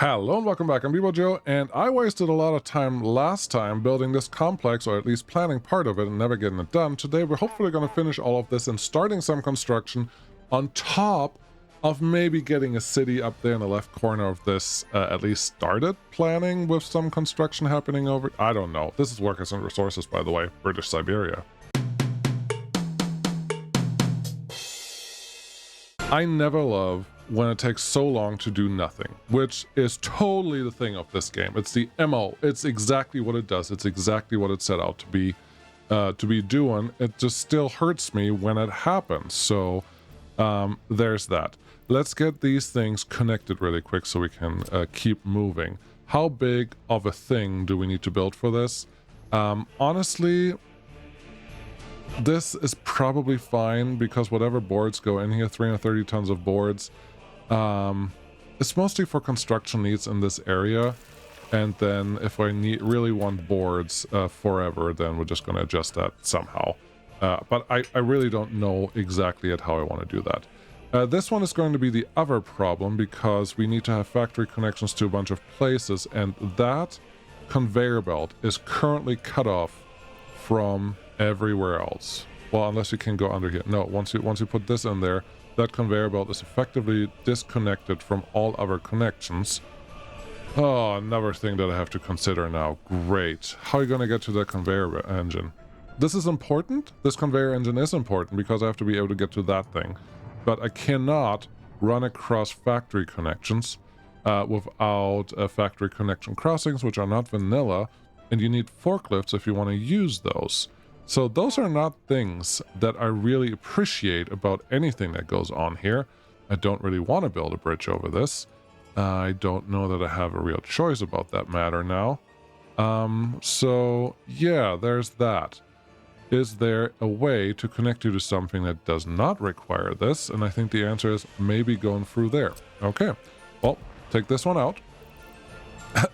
Hello and welcome back, I'm Joe, and I wasted a lot of time last time building this complex, or at least planning part of it and never getting it done. Today we're hopefully going to finish all of this and starting some construction on top of maybe getting a city up there in the left corner of this, at least started planning with some construction happening over... I don't know. This is Workers and Resources, by the way, British Siberia. I never love when it takes so long to do nothing, which is totally the thing of this game. It's the MO. It's exactly what it does. It's exactly what it set out to be doing. It just still hurts me when it happens. So there's that. Let's get these things connected really quick so we can keep moving. How big of a thing do we need to build for this? Honestly, this is probably fine because whatever boards go in here, 330 tons of boards, it's mostly for construction needs in this area. And then if I really want boards forever, then we're just going to adjust that somehow. But I really don't know exactly yet how I want to do that. This one is going to be the other problem because we need to have factory connections to a bunch of places, and that conveyor belt is currently cut off from everywhere else. Well, unless you can go under here. No, once you put this in there, that conveyor belt is effectively disconnected from all other connections. Oh, another thing that I have to consider now. Great. How are you going to get to that conveyor engine? This is important. This conveyor engine is important because I have to be able to get to that thing. But I cannot run across factory connections without factory connection crossings, which are not vanilla, and you need forklifts if you want to use those. So those are not things that I really appreciate about anything that goes on here. I don't really want to build a bridge over this. I don't know that I have a real choice about that matter now. So yeah, there's that. Is there a way to connect you to something that does not require this? And I think the answer is maybe going through there. Okay, well, take this one out.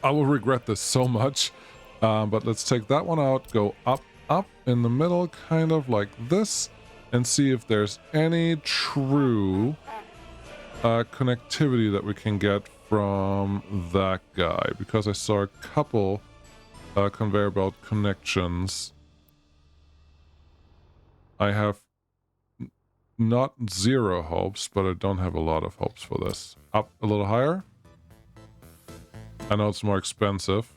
I will regret this so much. But let's take that one out, go up in the middle, kind of like this, and see if there's any true connectivity that we can get from that guy, because I saw a couple conveyor belt connections. I have not zero hopes, but I don't have a lot of hopes for this. Up a little higher. I know it's more expensive.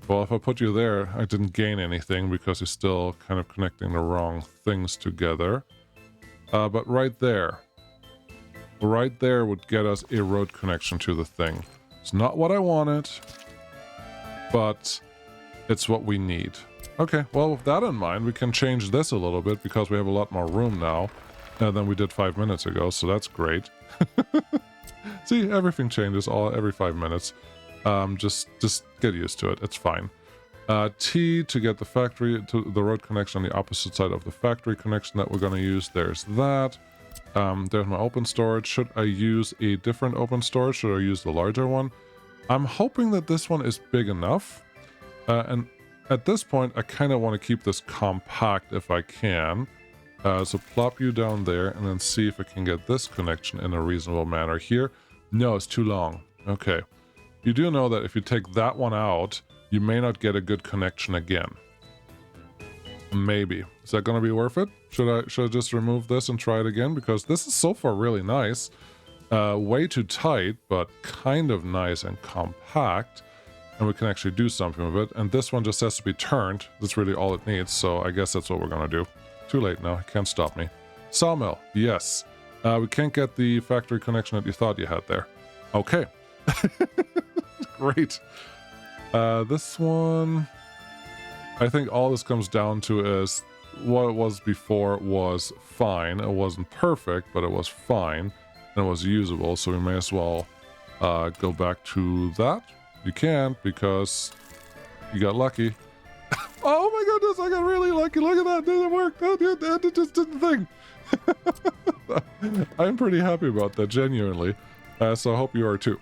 Well, if I put you there, I didn't gain anything because you're still kind of connecting the wrong things together. But right there would get us a road connection to the thing. It's not what I wanted, but it's what we need. Okay, well, with that in mind, we can change this a little bit because we have a lot more room now than we did 5 minutes ago, so that's great. See, everything changes every 5 minutes. Just get used to it. It's fine. T to get the road connection on the opposite side of the factory connection that we're going to use. There's that. There's my open storage. Should I use a different open storage? Should I use the larger one? I'm hoping that this one is big enough. And at this point, I kind of want to keep this compact if I can. So plop you down there and then see if I can get this connection in a reasonable manner here. No, it's too long. Okay. You do know that if you take that one out, you may not get a good connection again. Maybe. Is that going to be worth it? Should I just remove this and try it again? Because this is so far really nice. Way too tight, but kind of nice and compact. And we can actually do something with it. And this one just has to be turned. That's really all it needs. So I guess that's what we're going to do. Too late now. Can't stop me. Sawmill. Yes. We can't get the factory connection that you thought you had there. Okay. Great. This one, I think all this comes down to is what it was before was fine. It wasn't perfect, but it was fine and it was usable. So we may as well go back to that. You can't because you got lucky. Oh my goodness, I got really lucky. Look at that. Didn't work. It just didn't think. I'm pretty happy about that, genuinely. So I hope you are too.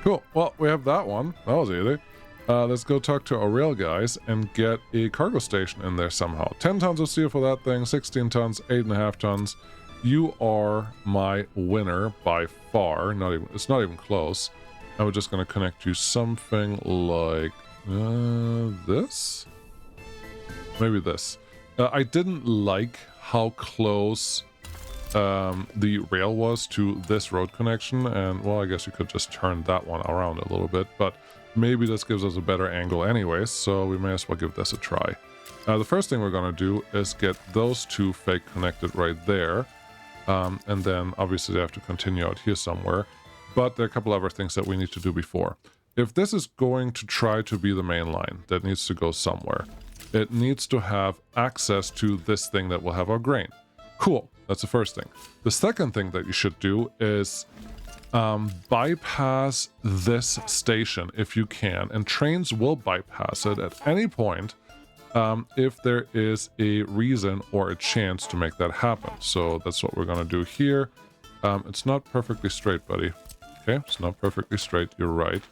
Cool. Well, we have that one. That was easy. Let's go talk to our rail guys and get a cargo station in there somehow. 10 tons of steel for that thing, 16 tons, 8.5 tons. You are my winner by far. It's not even close. we're just going to connect to something like this. Maybe this. I didn't like how close the rail was to this road connection, and well, I guess you could just turn that one around a little bit, but maybe this gives us a better angle anyways, so we may as well give this a try. The first thing we're going to do is get those two fake connected right there, and then obviously they have to continue out here somewhere, but there are a couple other things that we need to do before. If this is going to try to be the main line that needs to go somewhere, it needs to have access to this thing that will have our grain. Cool, that's the first thing. The second thing that you should do is bypass this station if you can, and trains will bypass it at any point if there is a reason or a chance to make that happen. So that's what we're going to do here. It's not perfectly straight, buddy. Okay, it's not perfectly straight, you're right.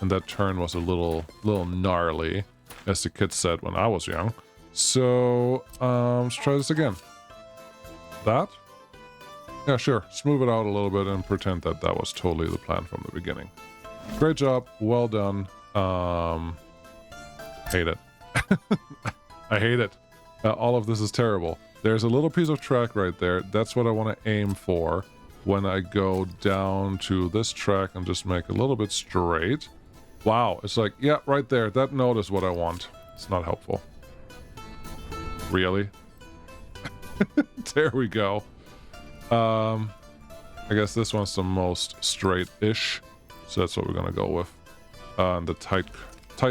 And that turn was a little gnarly, as the kids said when I was young. So let's try this again. That? Yeah, sure. Smooth it out a little bit and pretend that that was totally the plan from the beginning. Great job. Well done. Hate it. I hate it. All of this is terrible. There's a little piece of track right there. That's what I want to aim for when I go down to this track and just make a little bit straight. Wow. It's like, yeah, right there. That note is what I want. It's not helpful. Really? There we go. I guess this one's the most straight-ish, so that's what we're gonna go with. And the tight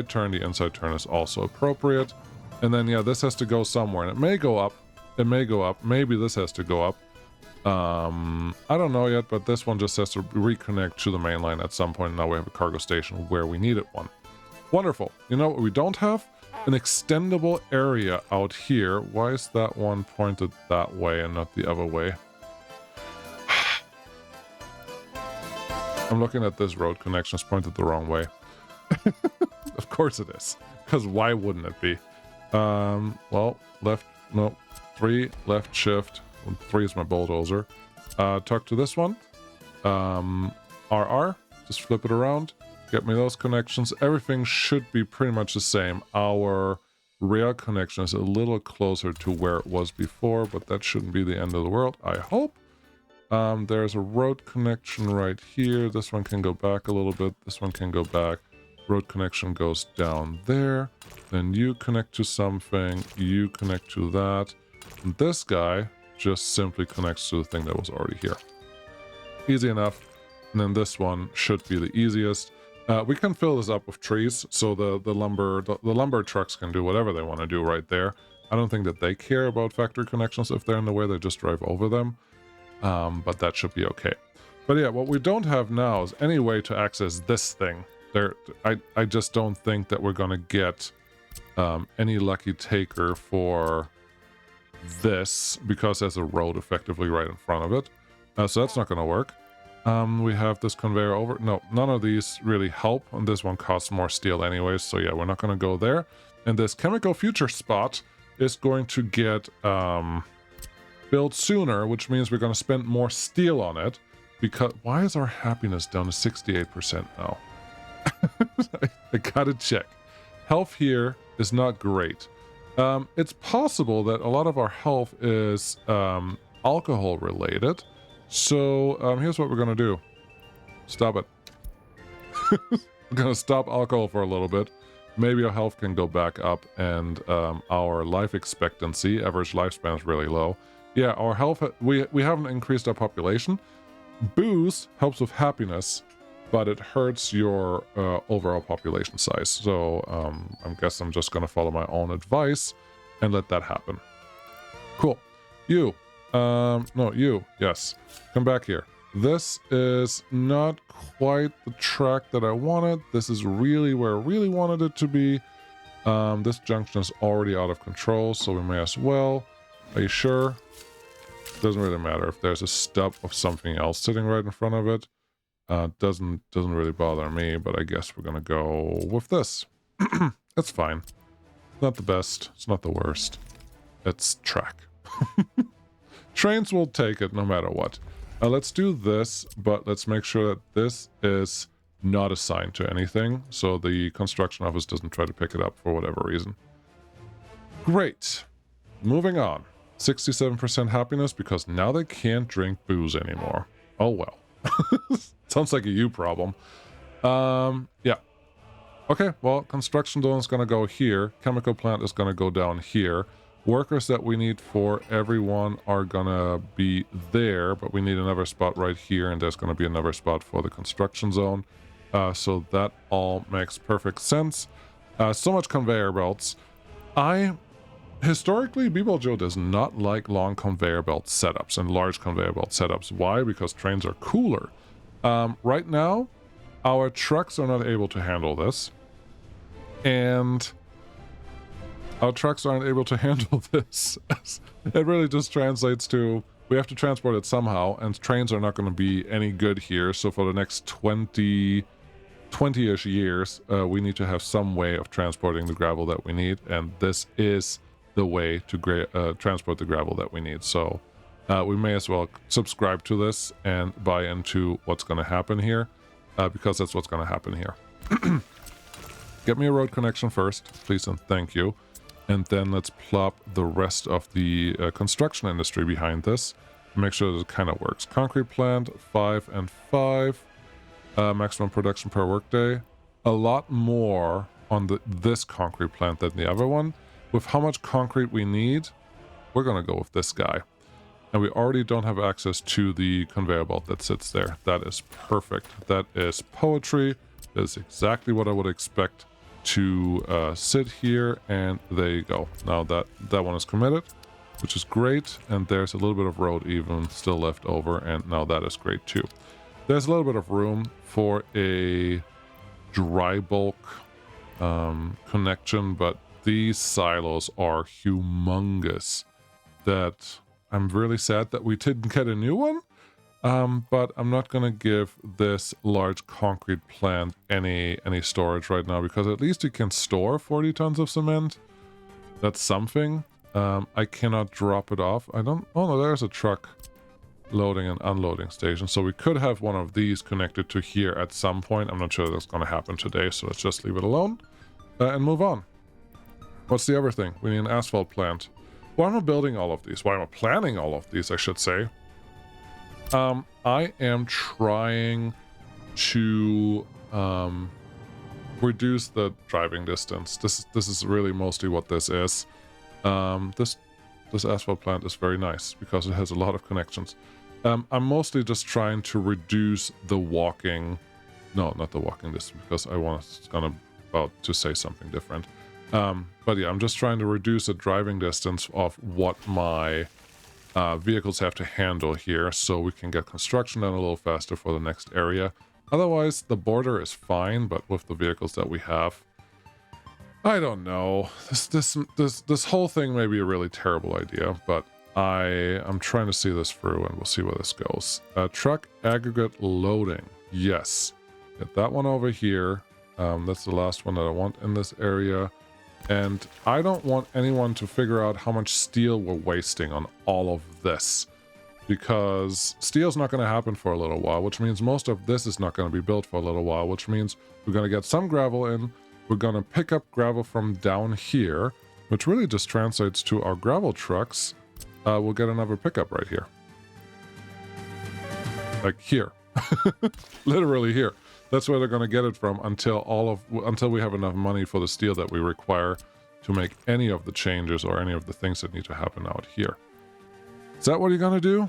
turn, the inside turn is also appropriate. And then yeah, this has to go somewhere, and it may go up. It may go up. Maybe this has to go up. I don't know yet, but this one just has to reconnect to the main line at some point. Now we have a cargo station where we needed one. Wonderful. You know what we don't have? An extendable area out here. Why is that one pointed that way and not the other way? I'm looking at this road connection. It's pointed the wrong way. Of course it is. Because why wouldn't it be? Well, left, no, 3, left shift. 3 is my bulldozer. Talk to this one. RR. Just flip it around. Get me those connections. Everything should be pretty much the same. Our rail connection is a little closer to where it was before, but that shouldn't be the end of the world, I hope. There's a road connection right here. This one can go back a little bit. This one can go back. Road connection goes down there. Then you connect to something. You connect to that. And this guy just simply connects to the thing that was already here. Easy enough. And then this one should be the easiest. We can fill this up with trees, so the lumber trucks can do whatever they want to do right there. I don't think that they care about factory connections if they're in the way. They just drive over them. But that should be okay. But yeah, what we don't have now is any way to access this thing. I just don't think that we're gonna get any lucky taker for this, because there's a road effectively right in front of it. So that's not gonna work. We have this conveyor over. No, none of these really help, and this one costs more steel anyways, so yeah, we're not gonna go there. And this chemical future spot is going to get built sooner, which means we're gonna spend more steel on it. Because why is our happiness down to 68% now? I gotta check. Health here is not great. It's possible that a lot of our health is alcohol related. So here's what we're gonna do. Stop it. We're gonna stop alcohol for a little bit. Maybe our health can go back up, and our life expectancy, average lifespan, is really low. Yeah, our health, we haven't increased our population. Booze helps with happiness, but it hurts your overall population size. So I guess I'm just gonna follow my own advice and let that happen. Cool. You. No, you. Yes. Come back here. This is not quite the track that I wanted. This is really where I really wanted it to be. This junction is already out of control, so we may as well. Are you sure? Doesn't really matter if there's a stub of something else sitting right in front of it. Doesn't really bother me, but I guess we're gonna go with this. That's fine. Not the best. It's not the worst. It's track. Trains will take it no matter what. Let's do this, but let's make sure that this is not assigned to anything, so the construction office doesn't try to pick it up for whatever reason. Great. Moving on. 67% happiness because now they can't drink booze anymore. Oh well. Sounds like a you problem. Yeah. Okay, well, construction zone is going to go here. Chemical plant is going to go down here. Workers that we need for everyone are going to be there, but we need another spot right here, and there's going to be another spot for the construction zone. So that all makes perfect sense. So much conveyor belts. Historically, B-Ball Joe does not like long conveyor belt setups and large conveyor belt setups. Why? Because trains are cooler. Right now, our trucks are not able to handle this. And our trucks aren't able to handle this. It really just translates to, we have to transport it somehow, and trains are not going to be any good here. So for the next 20-ish years, we need to have some way of transporting the gravel that we need. And this is the way to transport the gravel that we need. So we may as well subscribe to this and buy into what's going to happen here, because that's what's going to happen here. Get me a road connection first, please and thank you. And then let's plop the rest of the construction industry behind this. Make sure that it kind of works. Concrete plant, 5 and 5. Maximum production per workday. A lot more on this concrete plant than the other one. With how much concrete we need, we're going to go with this guy. And we already don't have access to the conveyor belt that sits there. That is perfect. That is poetry. That is exactly what I would expect to sit here, and there you go. Now that one is committed, which is great, and there's a little bit of road even still left over, and now that is great too. There's a little bit of room for a dry bulk connection, but these silos are humongous that I'm really sad that we didn't get a new one. But I'm not going to give this large concrete plant any storage right now, because at least it can store 40 tons of cement. That's something. I cannot drop it off. Oh no, there's a truck loading and unloading station. So we could have one of these connected to here at some point. I'm not sure that's going to happen today, so let's just leave it alone and move on. What's the other thing? We need an asphalt plant. Why am I building all of these? Why am I planning all of these, I should say? I am trying to reduce the driving distance. This is really mostly what this is. This asphalt plant is very nice because it has a lot of connections. I'm mostly just trying to reduce the walking. No, not the walking distance, because I was about to say something different. But yeah, I'm just trying to reduce the driving distance of what my vehicles have to handle here, so we can get construction done a little faster for the next area. Otherwise, the border is fine, but with the vehicles that we have, I don't know. This whole thing may be a really terrible idea, but I'm trying to see this through, and we'll see where this goes. Truck aggregate loading. Yes. Get that one over here. That's the last one that I want in this area. And I don't want anyone to figure out how much steel we're wasting on all of this, because steel's not going to happen for a little while, which means most of this is not going to be built for a little while, which means we're going to get some gravel in. We're going to pick up gravel from down here, which really just translates to our gravel trucks. We'll get another pickup right here. Like here. Literally here. That's where they're going to get it from until we have enough money for the steel that we require to make any of the changes or any of the things that need to happen out here. Is that what you're going to do?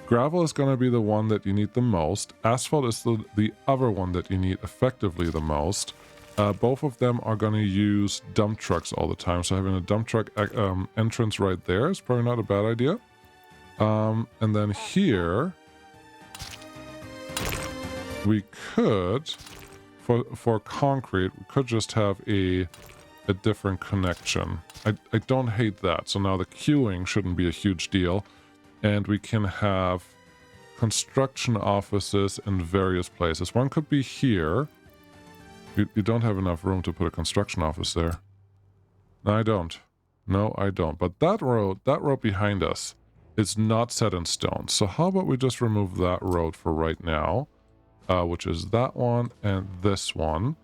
Gravel is going to be the one that you need the most. Asphalt is the other one that you need effectively the most. Both of them are going to use dump trucks all the time, so having a dump truck entrance right there is probably not a bad idea. And then here, we could, for concrete, we could just have a different connection. I don't hate that. So now the queuing shouldn't be a huge deal. And we can have construction offices in various places. One could be here. You don't have enough room to put a construction office there. No, I don't. No, I don't. But that road behind us is not set in stone. So how about we just remove that road for right now? which is that one and this one.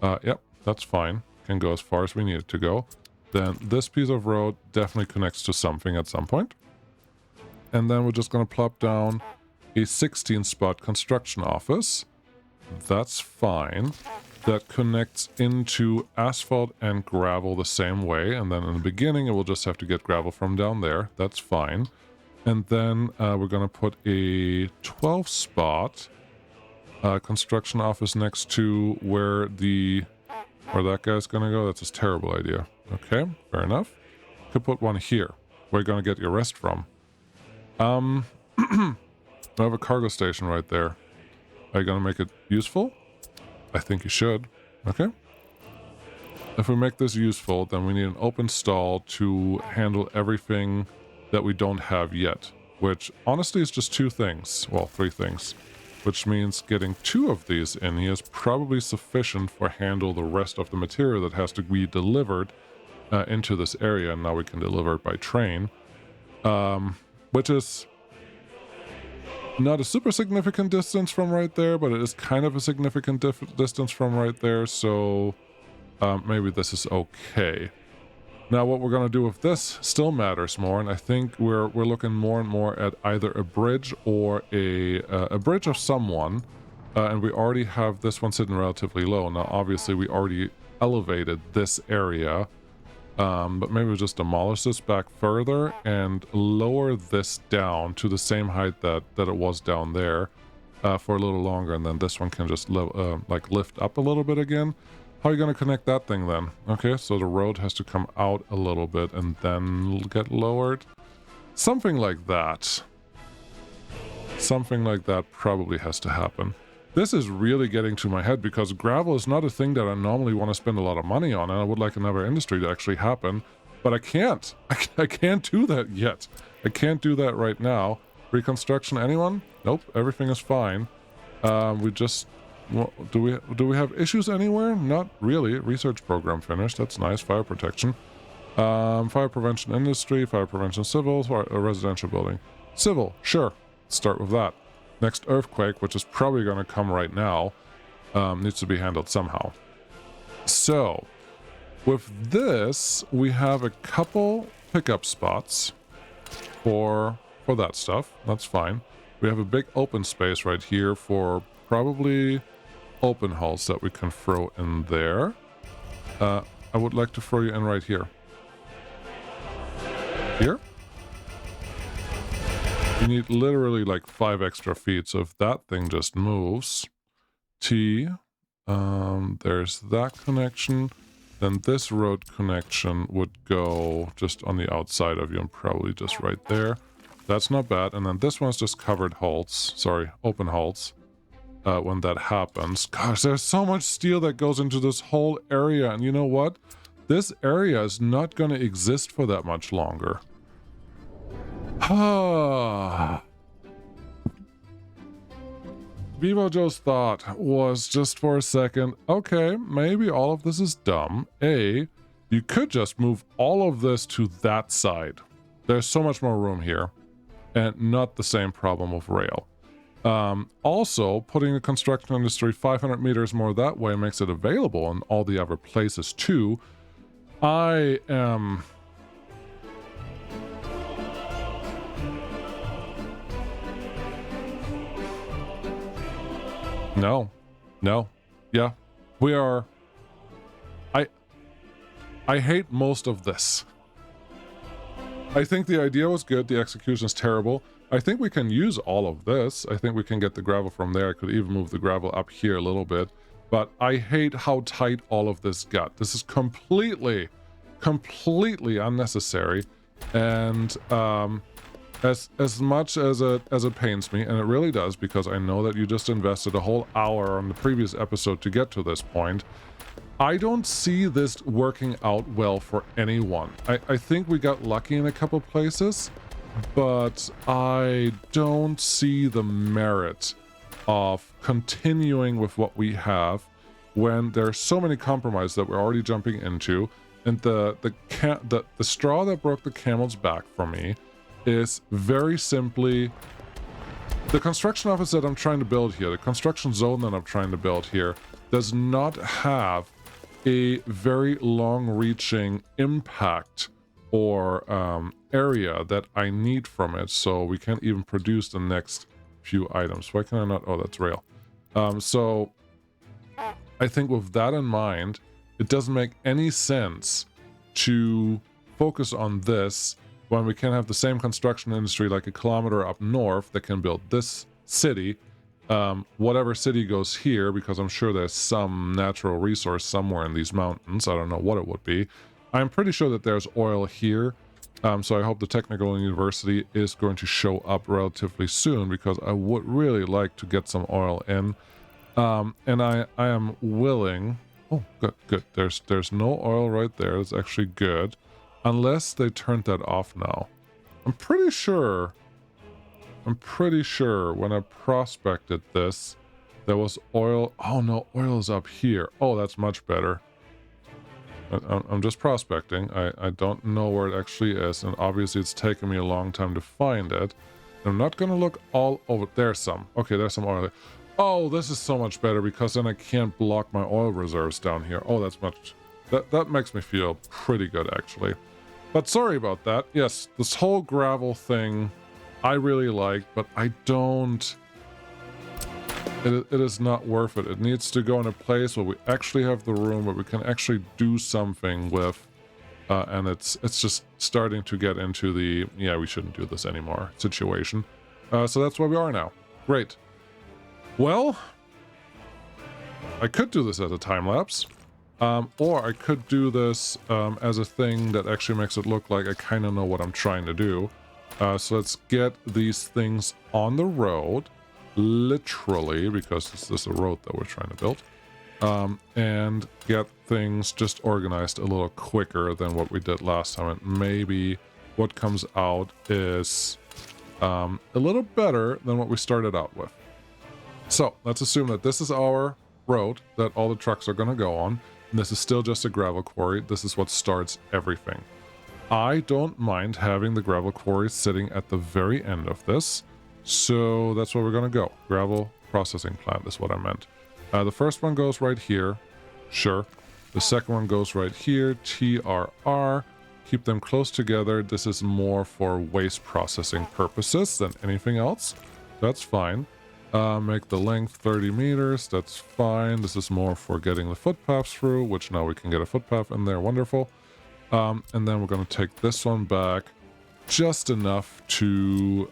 Yep, that's fine. Can go as far as we need it to go. Then this piece of road definitely connects to something at some point. And then we're just going to plop down a 16-spot construction office. That's fine. That connects into asphalt and gravel the same way. And then in the beginning, it will just have to get gravel from down there. That's fine. And then we're going to put a 12-spot construction office next to where that guy's going to go. That's a terrible idea. Okay, fair enough. Could put one here. Where are you going to get your rest from? I have a cargo station right there. Are you going to make it useful? I think you should. Okay. If we make this useful, then we need an open stall to handle everything that we don't have yet, which honestly is just 2 things. Well, 3 things, which means getting 2 of these in here is probably sufficient for handle the rest of the material that has to be delivered into this area. And now we can deliver it by train, which is not a super significant distance from right there, but it is kind of a significant distance from right there, so maybe this is okay. Now what we're going to do with this still matters more, and I think we're looking more and more at either a bridge or a bridge of someone, and we already have this one sitting relatively low. Now obviously we already elevated this area, but maybe we'll just demolish this back further and lower this down to the same height that it was down there for a little longer, and then this one can just like lift up a little bit again. How are you going to connect that thing then? Okay, so the road has to come out a little bit and then get lowered. Something like that. Something like that probably has to happen. This is really getting to my head because gravel is not a thing that I normally want to spend a lot of money on, and I would like another industry to actually happen, but I can't. I can't do that yet. I can't do that right now. Reconstruction, anyone? Nope, everything is fine. We just... do we have issues anywhere? Not really. Research program finished. That's nice. Fire protection. Fire prevention industry, fire prevention civil, residential building. Civil, sure. Start with that. Next earthquake, which is probably going to come right now, needs to be handled somehow. So, with this, we have a couple pickup spots for that stuff. That's fine. We have a big open space right here for probably open hulls that we can throw in there. I would like to throw you in right here. Here? You need literally like 5 extra feet, so if that thing just moves, there's that connection, then this road connection would go just on the outside of you and probably just right there. That's not bad, and then this one's just covered hulls, sorry, open hulls, when that happens. Gosh, there's so much steel that goes into this whole area, and you know what? This area is not going to exist for that much longer. Vivo Joe's thought was just for a second, okay, maybe all of this is dumb. You could just move all of this to that side. There's so much more room here, and not the same problem with rail. Also, putting the construction industry 500 meters more that way makes it available in all the other places too. I am... No. Yeah. We are... I hate most of this. I think the idea was good, the execution is terrible. I think we can use all of this. I think we can get the gravel from there. I could even move the gravel up here a little bit. But I hate how tight all of this got. This is completely unnecessary. And as much as it pains me, and it really does, because I know that you just invested a whole hour on the previous episode to get to this point, I don't see this working out well for anyone. I think we got lucky in a couple places, but I don't see the merit of continuing with what we have when there's so many compromises that we're already jumping into. And the straw that broke the camel's back for me is very simply The construction office that I'm trying to build here, the construction zone that I'm trying to build here, does not have a very long-reaching impact or area that I need from it, so we can't even produce the next few items. Why can I not? Oh, that's rail. So I think with that in mind, it doesn't make any sense to focus on this when we can have the same construction industry like a kilometer up north that can build this city. Whatever city goes here, because I'm sure there's some natural resource somewhere in these mountains. I don't know what it would be. I'm pretty sure that there's oil here. So I hope the technical university is going to show up relatively soon, because I would really like to get some oil in. And I am willing... Oh, good. There's no oil right there. That's actually good. Unless they turned that off now. I'm pretty sure when I prospected this, there was oil. Oh no, oil is up here. Oh, that's much better. I'm just prospecting. I don't know where it actually is, and obviously it's taken me a long time to find it. I'm not gonna look all over. There's some. Okay, there's some oil there. Oh, this is so much better, because then I can't block my oil reserves down here. Oh, that's much... That makes me feel pretty good, actually. But sorry about that. Yes, this whole gravel thing I really like, but I don't... It is not worth it. It needs to go in a place where we actually have the room, where we can actually do something with, and it's just starting to get into the, yeah, we shouldn't do this anymore situation. So that's where we are now. Great. Well, I could do this as a time-lapse, or I could do this as a thing that actually makes it look like I kind of know what I'm trying to do. So let's get these things on the road, literally, because this is a road that we're trying to build, and get things just organized a little quicker than what we did last time. And maybe what comes out is a little better than what we started out with. So let's assume that this is our road that all the trucks are going to go on. And this is still just a gravel quarry. This is what starts everything. I don't mind having the gravel quarry sitting at the very end of this. So that's where we're going to go. Gravel processing plant is what I meant. The first one goes right here. Sure. The second one goes right here. TRR. Keep them close together. This is more for waste processing purposes than anything else. That's fine. Make the length 30 meters. That's fine. This is more for getting the footpaths through, which now we can get a footpath in there. Wonderful. And then we're going to take this one back just enough to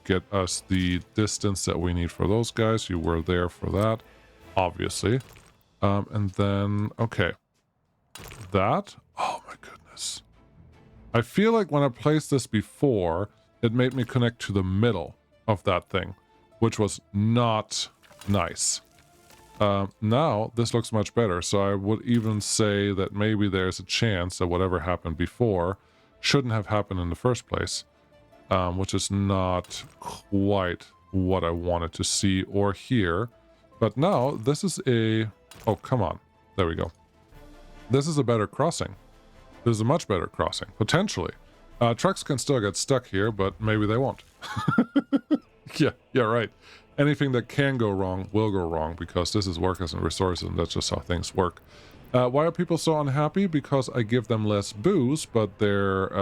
get us the distance that we need for those guys. You were there for that, obviously. And then, okay. That, oh my goodness. I feel like when I placed this before, it made me connect to the middle of that thing, which was not nice. Now, this looks much better, so I would even say that maybe there's a chance that whatever happened before shouldn't have happened in the first place, which is not quite what I wanted to see or hear. But now, this is a... Oh, come on. There we go. This is a better crossing. This is a much better crossing, potentially. Trucks can still get stuck here, but maybe they won't. Yeah, right. Anything that can go wrong will go wrong, because this is workers and resources, and that's just how things work. Why are people so unhappy? Because I give them less booze, but their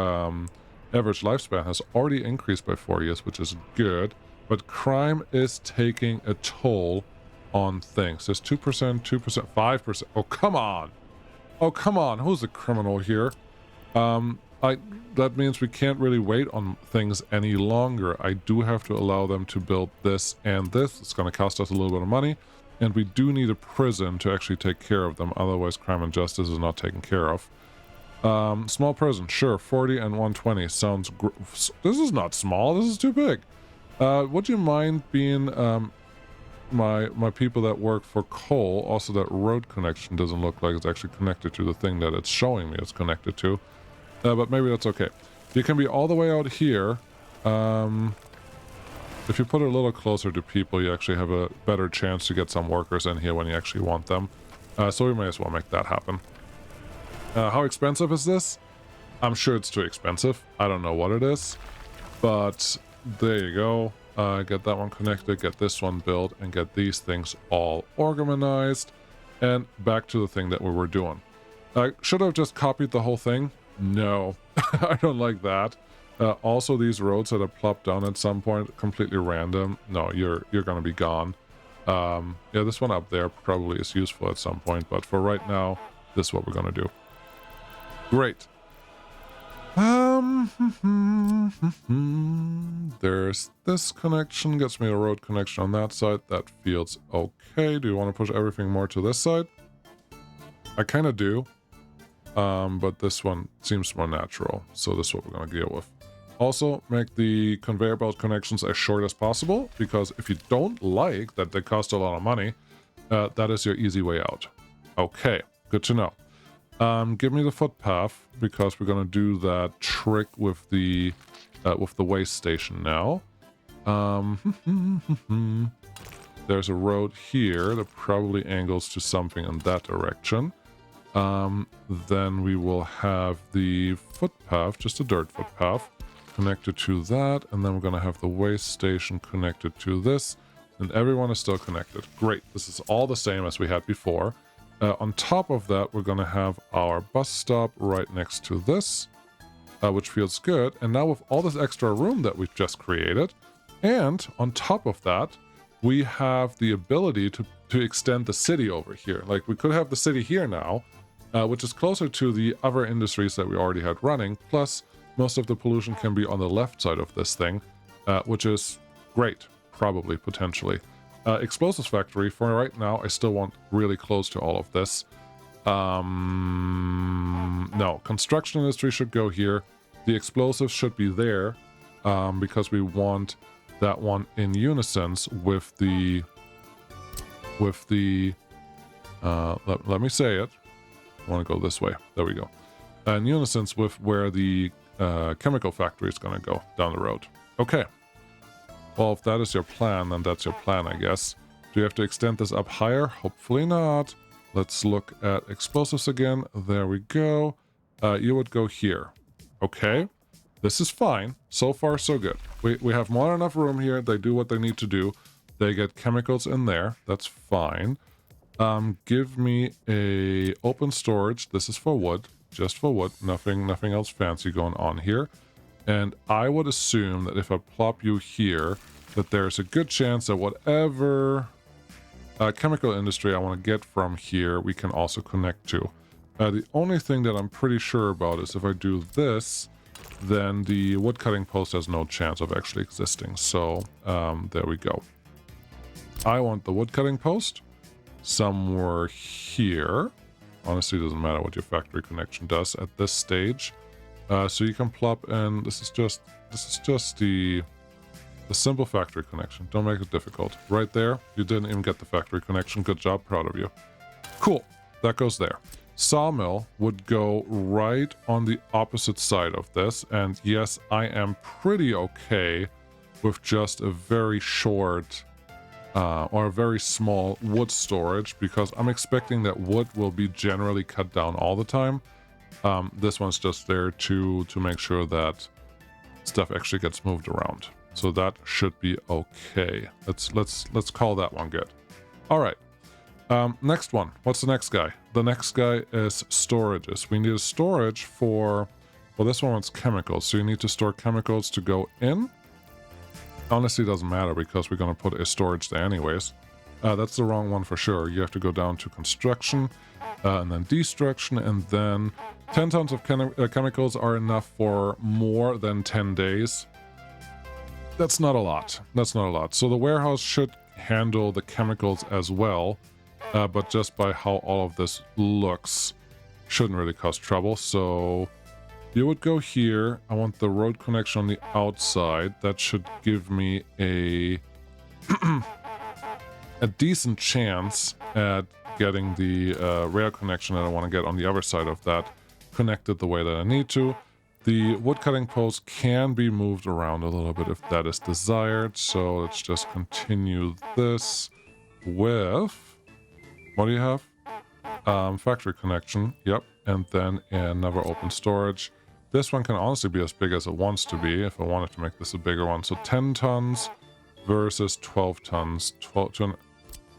average lifespan has already increased by 4 years, which is good. But crime is taking a toll on things. There's 2%, 2%, 5%. Oh, come on. Oh, come on. Who's the criminal here? That means we can't really wait on things any longer. I do have to allow them to build this and this. It's going to cost us a little bit of money. And we do need a prison to actually take care of them. Otherwise, crime and justice is not taken care of. Small prison. Sure, 40 and 120. Sounds... This is not small. This is too big. Would you mind being... my people that work for coal, also that road connection doesn't look like it's actually connected to the thing that it's showing me it's connected to. But maybe that's okay. You can be all the way out here. If you put it a little closer to people, you actually have a better chance to get some workers in here when you actually want them. So we may as well make that happen. How expensive is this? I'm sure it's too expensive. I don't know what it is. But there you go. get that one connected, get this one built, and get these things all organized. And back to the thing that we were doing. I should have just copied the whole thing. No, I don't like that. Also, these roads that are plopped down at some point, completely random. No, you're gonna be gone. Yeah, this one up there probably is useful at some point, but for right now, this is what we're gonna do. Great. There's this connection, gets me a road connection on that side. That feels okay. Do you want to push everything more to this side? I kind of do. But this one seems more natural, so this is what we're going to deal with. Also, make the conveyor belt connections as short as possible, because if you don't like that they cost a lot of money, that is your easy way out. Okay, good to know. Give me the footpath, because we're going to do that trick with the waste station now. There's a road here that probably angles to something in that direction. Then we will have the footpath, just a dirt footpath, connected to that, and then we're going to have the waste station connected to this, and everyone is still connected. Great, this is all the same as we had before. On top of that, we're going to have our bus stop right next to this, which feels good. And now with all this extra room that we've just created, and on top of that, we have the ability to extend the city over here. Like, we could have the city here now, which is closer to the other industries that we already had running. Plus, most of the pollution can be on the left side of this thing, which is great, probably, potentially. Explosives factory, for right now, I still want really close to all of this. No, construction industry should go here. The explosives should be there, because we want that one in unison with the... let me say it. I want to go this way. There we go. In unison with where the chemical factory is going to go down the road. Okay. Well, if that is your plan, then that's your plan, I guess. Do you have to extend this up higher? Hopefully not. Let's look at explosives again. There we go. You would go here. Okay. This is fine. So far, so good. We have more than enough room here. They do what they need to do. They get chemicals in there. That's fine. Give me a open storage. This is for wood. Just for wood. Nothing else fancy going on here. And I would assume that if I plop you here, that there's a good chance that whatever chemical industry I want to get from here, we can also connect to. The only thing that I'm pretty sure about is if I do this, then the woodcutting post has no chance of actually existing. So there we go. I want the woodcutting post somewhere here. Honestly, it doesn't matter what your factory connection does at this stage. So you can plop in. This is just the simple factory connection. Don't make it difficult. Right there, you didn't even get the factory connection. Good job, proud of you. Cool, that goes there. Sawmill would go right on the opposite side of this. And yes, I am pretty okay with just a very short or a very small wood storage, because I'm expecting that wood will be generally cut down all the time. This one's just there to make sure that stuff actually gets moved around. So that should be okay. Let's call that one good. All right. Next one. What's the next guy? The next guy is storages. We need a storage for... Well, this one wants chemicals. So you need to store chemicals to go in. Honestly, it doesn't matter because we're going to put a storage there anyways. That's the wrong one for sure. You have to go down to construction and then destruction, and then 10 tons of chemicals are enough for more than 10 days. That's not a lot. That's not a lot. So the warehouse should handle the chemicals as well, but just by how all of this looks, shouldn't really cause trouble. So you would go here. I want the road connection on the outside. That should give me a a decent chance at getting the rail connection that I want to get on the other side of that connected the way that I need to. The woodcutting post can be moved around a little bit if that is desired. So let's just continue this with... What do you have? Factory connection. Yep. And then another open storage. This one can honestly be as big as it wants to be if I wanted to make this a bigger one. So 10 tons versus 12 tons. 12.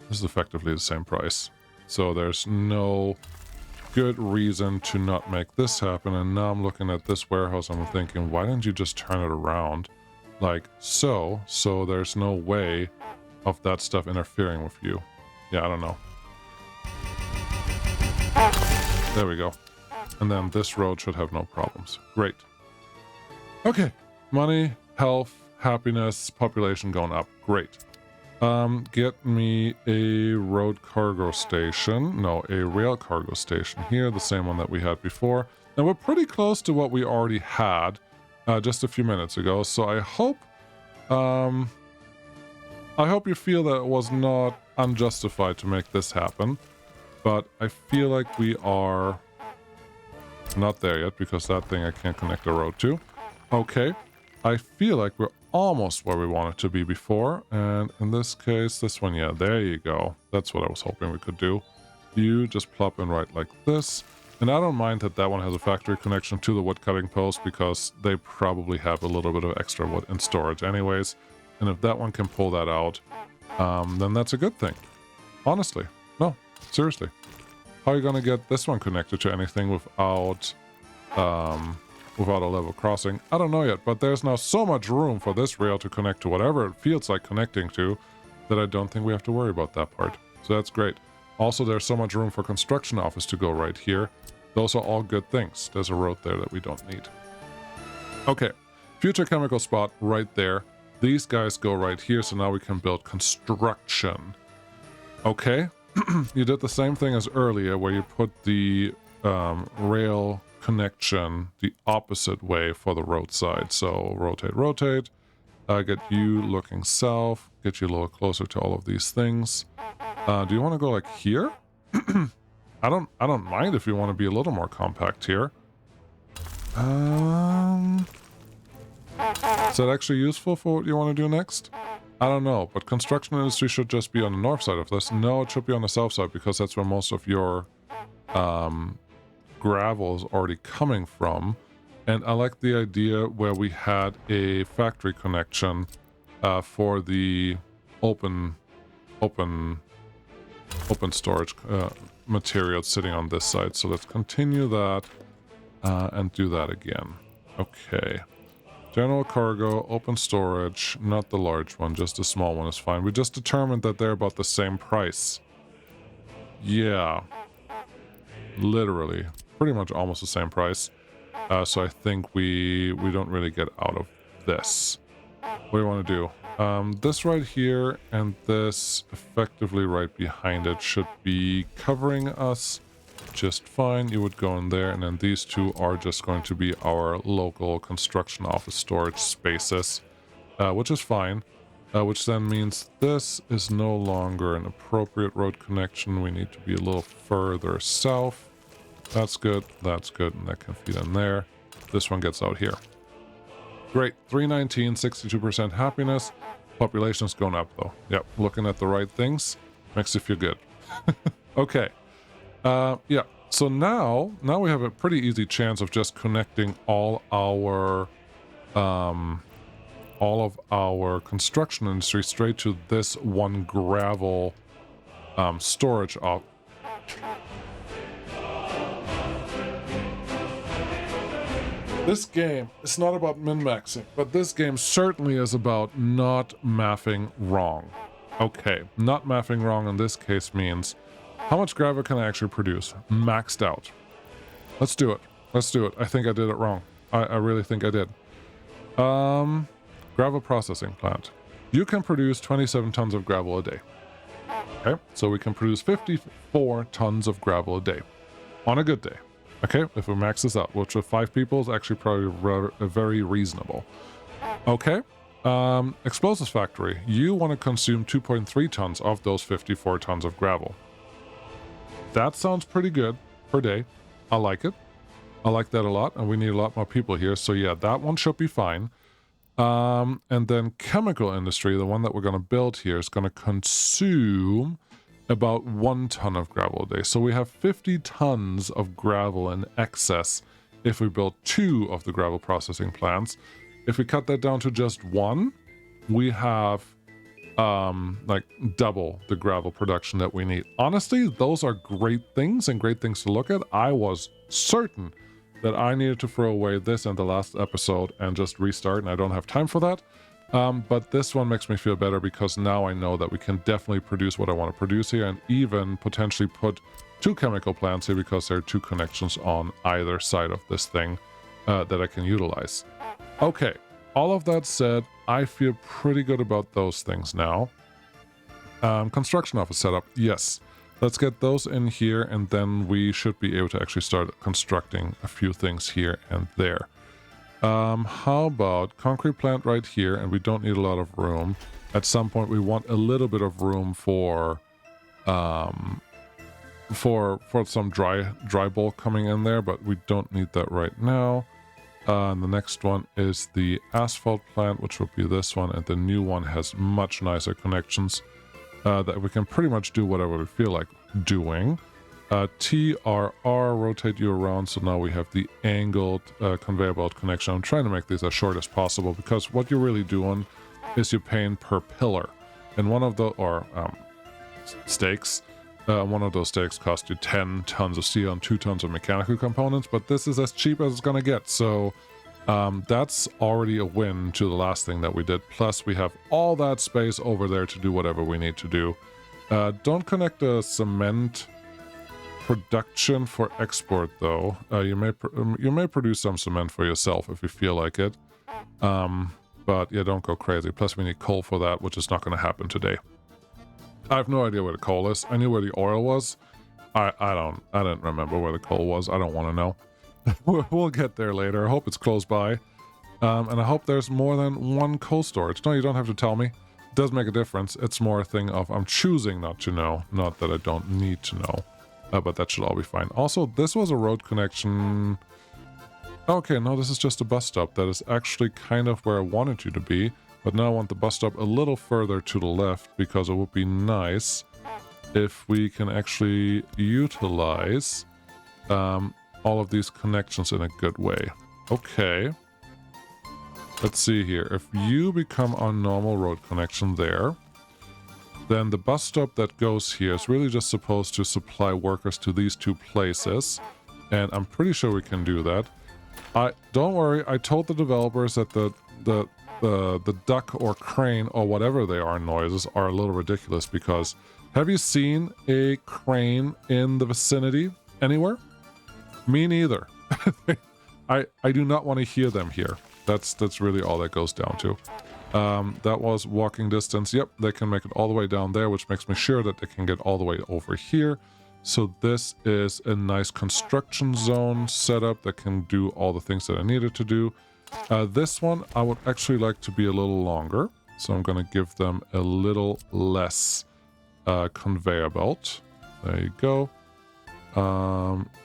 This is effectively the same price. So there's no good reason to not make this happen. And now I'm looking at this warehouse. I'm thinking, why didn't you just turn it around like so? So there's no way of that stuff interfering with you. Yeah, I don't know. There we go. And then this road should have no problems. Great. Okay. Money, health, happiness, population going up. Great. Get me a road cargo station. No, a rail cargo station here. The same one that we had before. And we're pretty close to what we already had just a few minutes ago. So I hope you feel that it was not unjustified to make this happen. But I feel like we are not there yet because that thing I can't connect the road to. Okay. I feel like we're almost where we wanted to be before. And in this case, this one, yeah, there you go. That's what I was hoping we could do. You just plop in right like this. And I don't mind that that one has a factory connection to the wood cutting post because they probably have a little bit of extra wood in storage anyways. And if that one can pull that out, then that's a good thing. Honestly. No, seriously. How are you going to get this one connected to anything without a level crossing? I don't know yet, but there's now so much room for this rail to connect to whatever it feels like connecting to that I don't think we have to worry about that part. So that's great. Also, there's so much room for construction office to go right here. Those are all good things. There's a road there that we don't need. Okay, future chemical spot right there. These guys go right here, so now we can build construction. Okay. You did the same thing as earlier where you put the rail connection the opposite way for the roadside. So rotate, get you looking south, get you a little closer to all of these things. Do you want to go like here? I don't mind if you want to be a little more compact here. Is that actually useful for what you want to do next? I don't know, but construction industry should just be on the north side of this. No, it should be on the south side because that's where most of your gravel is already coming from. And I like the idea where we had a factory connection for the open storage materials sitting on this side. So let's continue that and do that again. Okay. General cargo, open storage, not the large one, just the small one is fine. We just determined that they're about the same price. Yeah. Literally. Pretty much almost the same price. So I think we don't really get out of this. What do you want to do? This right here and this effectively right behind it should be covering us just fine. You would go in there, and then these two are just going to be our local construction office storage spaces, which is fine. Which then means this is no longer an appropriate road connection. We need to be a little further south. That's good, and that can feed in there. This one gets out here. Great, 319, 62% happiness. Population's going up though. Yep, looking at the right things makes you feel good. Okay. Yeah, so now we have a pretty easy chance of just connecting all of our construction industry straight to this one gravel storage op. This game is not about min-maxing, but this game certainly is about not mathing wrong. Okay, not mathing wrong in this case means how much gravel can I actually produce? Maxed out. Let's do it. Let's do it. I think I did it wrong. I really think I did. Gravel processing plant. You can produce 27 tons of gravel a day. Okay, so we can produce 54 tons of gravel a day. On a good day. Okay, if we max this out, which with 5 people is actually probably very reasonable. Okay, explosives factory. You want to consume 2.3 tons of those 54 tons of gravel. That sounds pretty good per day. I like it. I like that a lot, and we need a lot more people here. So yeah, that one should be fine. And then chemical industry, the one that we're going to build here, is going to consume about 1 ton of gravel a day. So we have 50 tons of gravel in excess if we build 2 of the gravel processing plants. If we cut that down to just 1, we have like double the gravel production that we need. Honestly, those are great things and great things to look at. I was certain that I needed to throw away this and the last episode and just restart, and I don't have time for that. But this one makes me feel better because now I know that we can definitely produce what I want to produce here, and even potentially put 2 chemical plants here because there are 2 connections on either side of this thing that I can utilize. Okay, all of that said, I feel pretty good about those things now. Construction office setup, yes. Let's get those in here, and then we should be able to actually start constructing a few things here and there. How about concrete plant right here, and we don't need a lot of room. At some point, we want a little bit of room for some dry bulk coming in there, but we don't need that right now. And the next one is the asphalt plant, which will be this one, and the new one has much nicer connections that we can pretty much do whatever we feel like doing. TRR, rotate you around, so now we have the angled conveyor belt connection. I'm trying to make these as short as possible because what you're really doing is you're paying per pillar. And one of the, stakes, one of those stakes cost you 10 tons of steel and 2 tons of mechanical components, but this is as cheap as it's gonna get, so that's already a win to the last thing that we did. Plus we have all that space over there to do whatever we need to do. Don't connect a cement production for export though. You may produce some cement for yourself if you feel like it, but yeah, don't go crazy. Plus we need coal for that, which is not going to happen today. I have no idea where the coal is. I knew where the oil was. I didn't remember where the coal was. I don't want to know. We'll get there later. I hope it's close by. And I hope there's more than one coal storage. No, you don't have to tell me. It does make a difference. It's more a thing of I'm choosing not to know, not that I don't need to know. But that should all be fine. Also, this was a road connection. Okay, no, this is just a bus stop. That is actually kind of where I wanted you to be. But now I want the bus stop a little further to the left because it would be nice if we can actually utilize all of these connections in a good way. Okay. Let's see here. If you become our normal road connection there, then the bus stop that goes here is really just supposed to supply workers to these 2 places. And I'm pretty sure we can do that. Don't worry, I told the developers that the duck or crane or whatever they are noises are a little ridiculous because have you seen a crane in the vicinity anywhere? Me neither. I do not want to hear them here. That's really all that goes down to. That was walking distance. Yep, they can make it all the way down there, which makes me sure that they can get all the way over here. So this is a nice construction zone setup that can do all the things that I needed to do. This one I would actually like to be a little longer, so I'm going to give them a little less conveyor belt. There you go.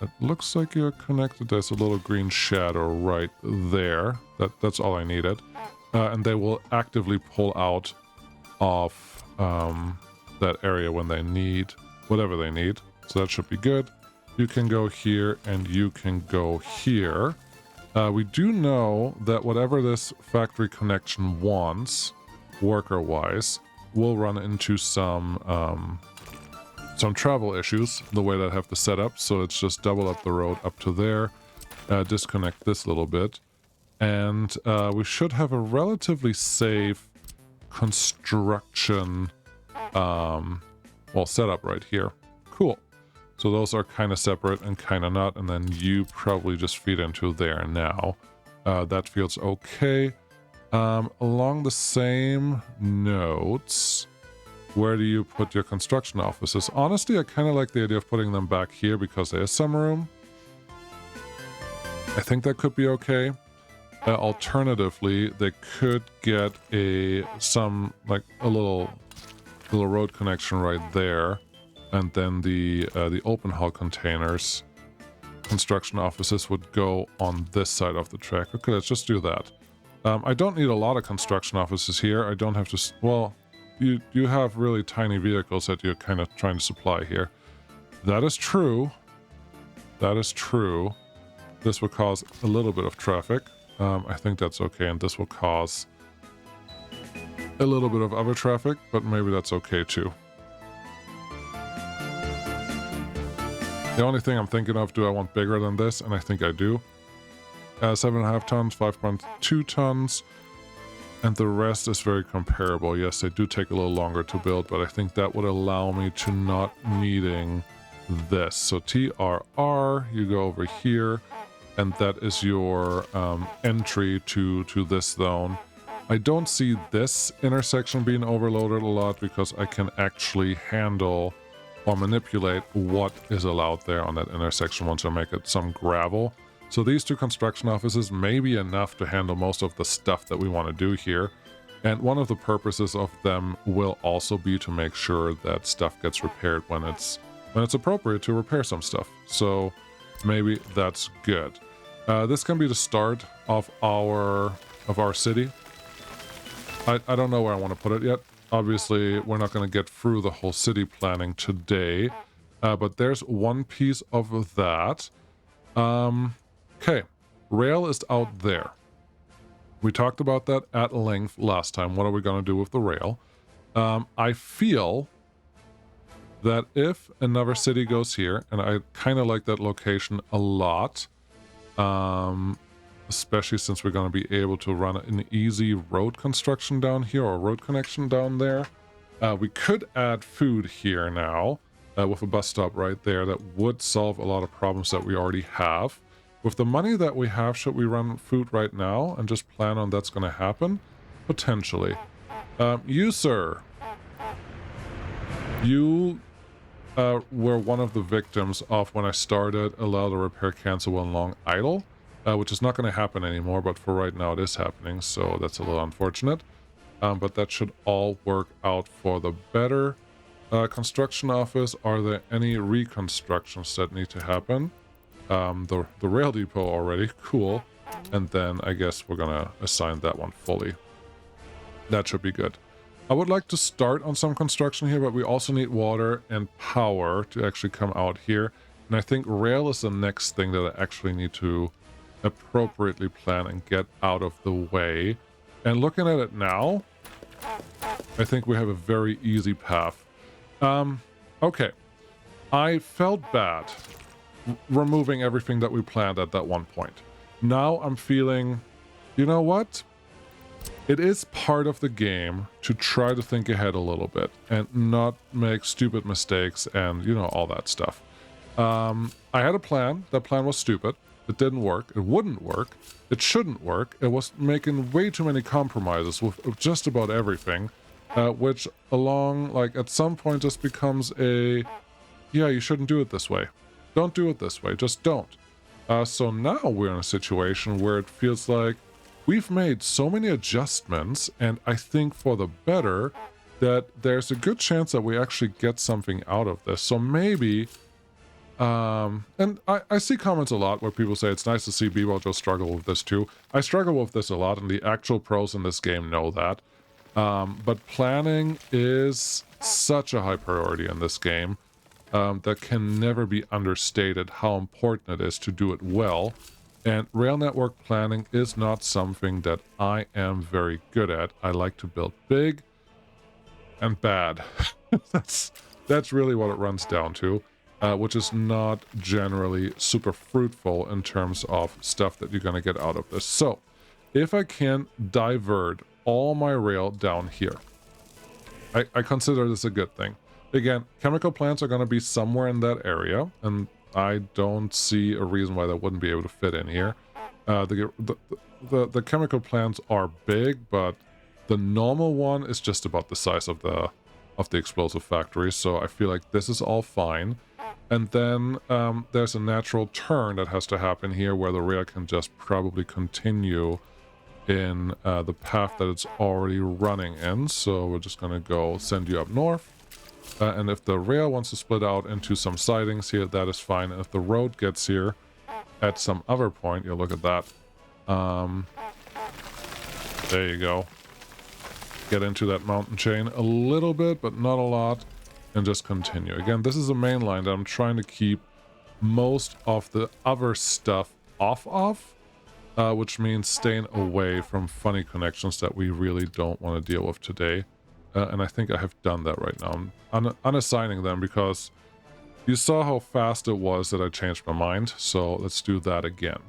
It looks like you're connected. There's a little green shadow right there. That's all I needed. And they will actively pull out of that area when they need whatever they need. So that should be good. You can go here and you can go here. We do know that whatever this factory connection wants, worker-wise, will run into some travel issues, the way that I have to set up. So let's just double up the road up to there, disconnect this little bit, and we should have a relatively safe construction setup right here. Cool. So those are kind of separate and kind of not, and then you probably just feed into there now. That feels okay. Along the same notes, where do you put your construction offices? Honestly, I kind of like the idea of putting them back here because there is some room. I think that could be okay. Alternatively, they could get a little road connection right there. And then the open haul containers, construction offices would go on this side of the track. Okay, let's just do that. I don't need a lot of construction offices here. I don't have to, well, you have really tiny vehicles that you're kind of trying to supply here. That is true. That is true. This will cause a little bit of traffic. I think that's okay, and this will cause a little bit of other traffic, but maybe that's okay too. The only thing I'm thinking of, do I want bigger than this? And I think I do. 7.5 tons, 5.2 tons, and the rest is very comparable. Yes, they do take a little longer to build, but I think that would allow me to not needing this. So TRR, you go over here, and that is your entry to this zone. I don't see this intersection being overloaded a lot because I can actually handle or manipulate what is allowed there on that intersection once I make it some gravel. So these two construction offices may be enough to handle most of the stuff that we want to do here. And one of the purposes of them will also be to make sure that stuff gets repaired when it's appropriate to repair some stuff. So maybe that's good. This can be the start of our city. I don't know where I want to put it yet. Obviously, we're not going to get through the whole city planning today, but there's one piece of that. Okay, rail is out there. We talked about that at length last time. What are we going to do with the rail? I feel that if another city goes here, and I kind of like that location a lot, especially since we're going to be able to run an easy road construction down here, or road connection down there. We could add food here now with a bus stop right there. That would solve a lot of problems that we already have. With the money that we have, should we run food right now and just plan on that's going to happen? Potentially. You, sir. You were one of the victims of when I started allow the repair cancel when long idle. Which is not going to happen anymore, but for right now it is happening, so that's a little unfortunate. But that should all work out for the better. Construction office, are there any reconstructions that need to happen? The rail depot already, cool. And then I guess we're going to assign that one fully. That should be good. I would like to start on some construction here, but we also need water and power to actually come out here. And I think rail is the next thing that I actually need to appropriately plan and get out of the way. And looking at it now, I think we have a very easy path. Okay. I felt bad removing everything that we planned at that one point. Now I'm feeling, you know what? It is part of the game to try to think ahead a little bit and not make stupid mistakes and, you know, all that stuff. I had a plan. That plan was stupid. It didn't work. It wouldn't work. It shouldn't work. It was making way too many compromises with just about everything, which at some point just becomes a, yeah, you shouldn't do it this way. Don't do it this way. Just don't. So now we're in a situation where it feels like we've made so many adjustments, and I think for the better, that there's a good chance that we actually get something out of this. So maybe... and I see comments a lot where people say it's nice to see Bebojo struggle with this too. I struggle with this a lot, and the actual pros in this game know that. But planning is such a high priority in this game that can never be understated how important it is to do it well. And rail network planning is not something that I am very good at. I like to build big and bad. That's really what it runs down to. Which is not generally super fruitful in terms of stuff that you're going to get out of this. So, if I can divert all my rail down here, I consider this a good thing. Again, chemical plants are going to be somewhere in that area, and I don't see a reason why that wouldn't be able to fit in here. The chemical plants are big, but the normal one is just about the size of the explosive factory, so I feel like this is all fine. And then there's a natural turn that has to happen here where the rail can just probably continue in the path that it's already running in. So we're just going to go send you up north. And if the rail wants to split out into some sidings here, that is fine. And if the road gets here at some other point, you look at that. There you go. Get into that mountain chain a little bit, but not a lot. And just continue. Again, this is a main line that I'm trying to keep most of the other stuff off of. which means staying away from funny connections that we really don't want to deal with today. And I think I have done that right now. I'm unassigning them because you saw how fast it was that I changed my mind. So let's do that again.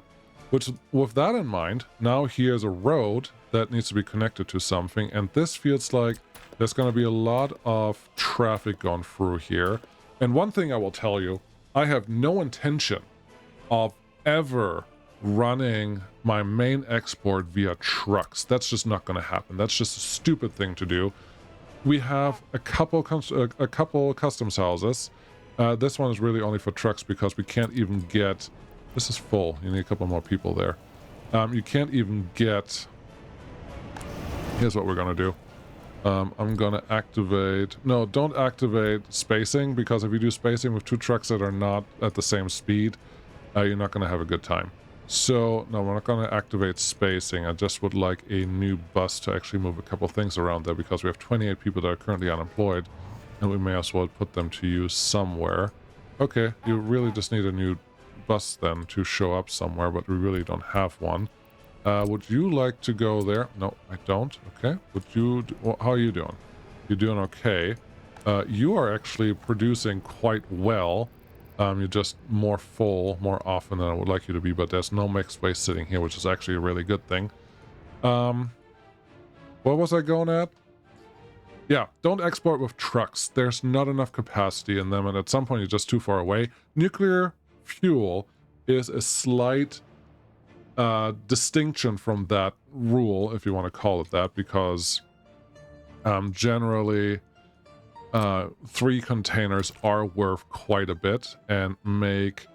Which, with that in mind, now here's a road that needs to be connected to something. And this feels like there's going to be a lot of traffic going through here. And one thing I will tell you, I have no intention of ever running my main export via trucks. That's just not going to happen. That's just a stupid thing to do. We have a couple customs houses. This one is really only for trucks because we can't even get... This is full. You need a couple more people there. You can't even get... Here's what we're going to do. I'm going to activate... No, don't activate spacing, because if you do spacing with two trucks that are not at the same speed, you're not going to have a good time. So, no, we're not going to activate spacing. I just would like a new bus to actually move a couple things around there, because we have 28 people that are currently unemployed, and we may as well put them to use somewhere. Okay, you really just need a new bus then to show up somewhere, but we really don't have one. Would you like to go there? No, I don't. Okay. Would you... Well, how are you doing? You're doing okay. You are actually producing quite well. You're just more full more often than I would like you to be, but there's no mixed waste sitting here, which is actually a really good thing. What was I going at? Yeah, don't export with trucks. There's not enough capacity in them, and at some point you're just too far away. Nuclear fuel is a slight distinction from that rule, if you want to call it that, because generally 3 containers are worth quite a bit and make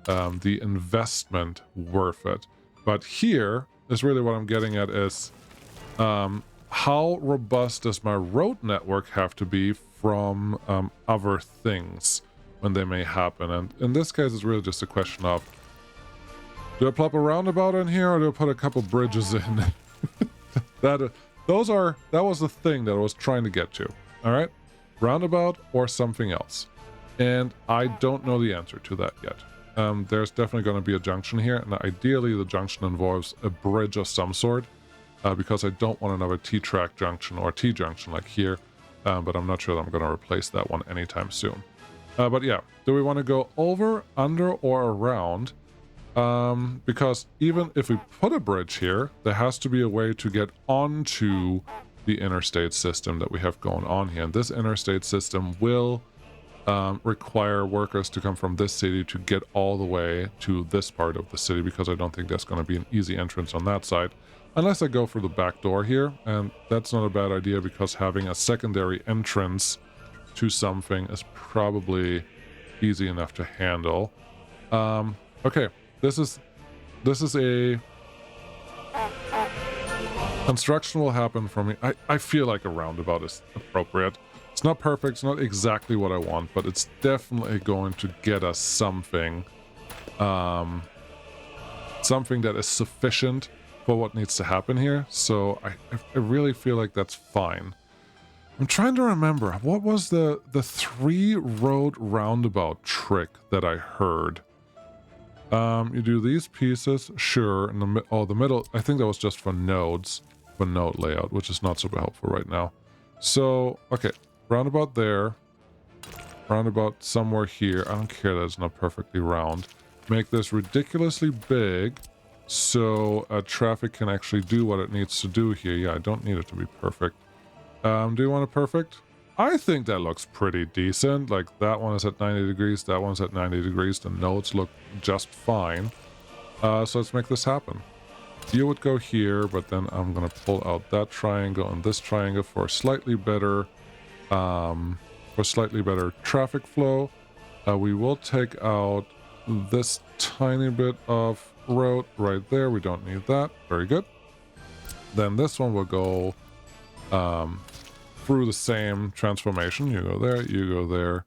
the investment worth it. But here is really what I'm getting at is how robust does my road network have to be from other things when they may happen. And in this case, it's really just a question of, do I plop a roundabout in here, or do I put a couple bridges in? That was the thing that I was trying to get to. All right, roundabout or something else, and I don't know the answer to that yet. There's definitely going to be a junction here, and ideally the junction involves a bridge of some sort, because I don't want another T-track junction or T-junction like here, but I'm not sure that I'm going to replace that one anytime soon. But yeah, do we want to go over, under, or around? Because even if we put a bridge here, there has to be a way to get onto the interstate system that we have going on here. And this interstate system will require workers to come from this city to get all the way to this part of the city, because I don't think there's going to be an easy entrance on that side. Unless I go through the back door here, and that's not a bad idea, because having a secondary entrance to something is probably easy enough to handle. Okay. This is a... Construction will happen for me. I feel like a roundabout is appropriate. It's not perfect, it's not exactly what I want, but it's definitely going to get us something. Something that is sufficient for what needs to happen here. So I really feel like that's fine. I'm trying to remember, what was the 3-road roundabout trick that I heard? You do these pieces, sure, and the middle, I think that was just for nodes, for node layout, which is not super helpful right now. So, okay, roundabout there, roundabout somewhere here. I don't care that it's not perfectly round. Make this ridiculously big, so traffic can actually do what it needs to do here. Yeah, I don't need it to be perfect. Do you want it perfect? I think that looks pretty decent. Like, that one is at 90 degrees, that one's at 90 degrees. The nodes look just fine. So let's make this happen. You would go here, but then I'm going to pull out that triangle and this triangle for slightly better traffic flow. We will take out this tiny bit of road right there. We don't need that. Very good. Then this one will go through the same transformation. You go there, you go there,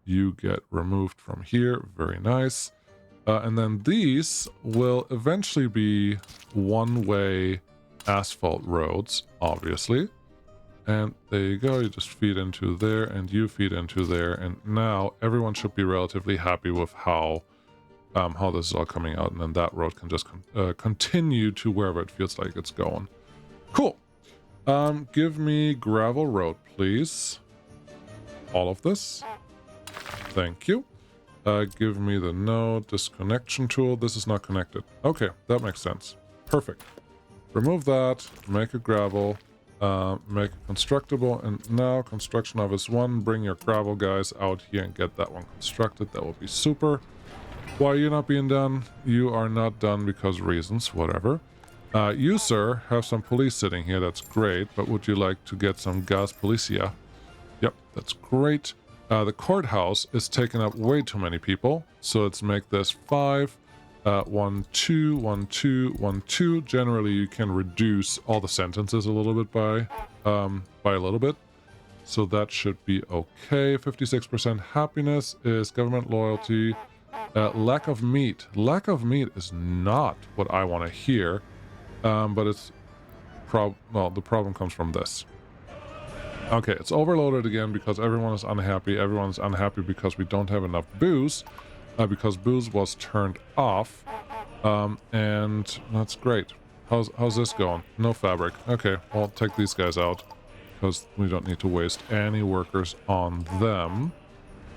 you get removed from here. Very nice. And then these will eventually be one-way asphalt roads, obviously. And there you go, you just feed into there, and you feed into there, and now everyone should be relatively happy with how how this is all coming out, and then that road can just continue to wherever it feels like it's going. Cool. Give me gravel road, please. All of this. Thank you. Give me the node disconnection tool. This is not connected. Okay, that makes sense. Perfect. Remove that. Make a gravel. Make it constructible. And now construction office 1. Bring your gravel guys out here and get that one constructed. That will be super. Why are you not being done? You are not done because reasons. Whatever. You, sir, have some police sitting here. That's great. But would you like to get some gas policia? Yep, that's great. The courthouse is taking up way too many people. So let's make this 5. 1, 2, 1, 2, 1, 2. Generally, you can reduce all the sentences a little bit by a little bit. So that should be okay. 56% happiness is government loyalty. Lack of meat. Lack of meat is not what I want to hear. But it's well, the problem comes from this. Okay, it's overloaded again because everyone is unhappy. Everyone's unhappy because we don't have enough booze. Because booze was turned off. And that's great. How's this going? No fabric. Okay, well, take these guys out. Because we don't need to waste any workers on them.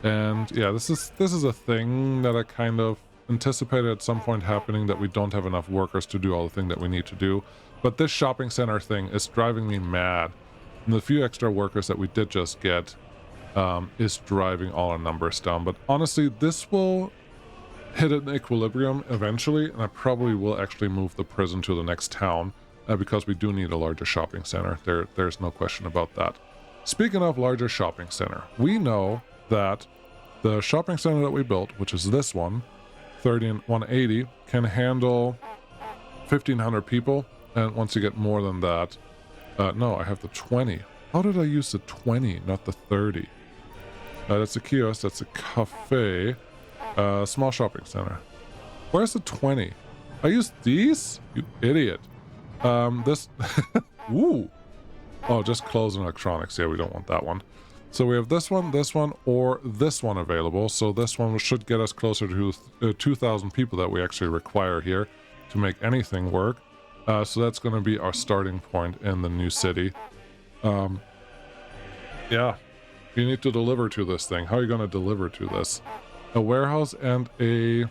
And yeah, this is a thing that I kind of anticipated at some point happening, that we don't have enough workers to do all the thing that we need to do. But this shopping center thing is driving me mad. And the few extra workers that we did just get is driving all our numbers down. But honestly, this will hit an equilibrium eventually, and I probably will actually move the prison to the next town because we do need a larger shopping center. There's no question about that. Speaking of larger shopping center, we know that the shopping center that we built, which is this one, 30 and 180, can handle 1,500 people. And once you get more than that, no, I have the 20. How did I use the 20, not the 30? That's a kiosk, that's a cafe, small shopping center. Where's the 20? I used these? You idiot. This, ooh. Oh, just clothes and electronics. Yeah, we don't want that one. So we have this one, or this one available. So this one should get us closer to 2,000 people that we actually require here to make anything work. So that's going to be our starting point in the new city. Yeah, you need to deliver to this thing. How are you going to deliver to this? A warehouse and a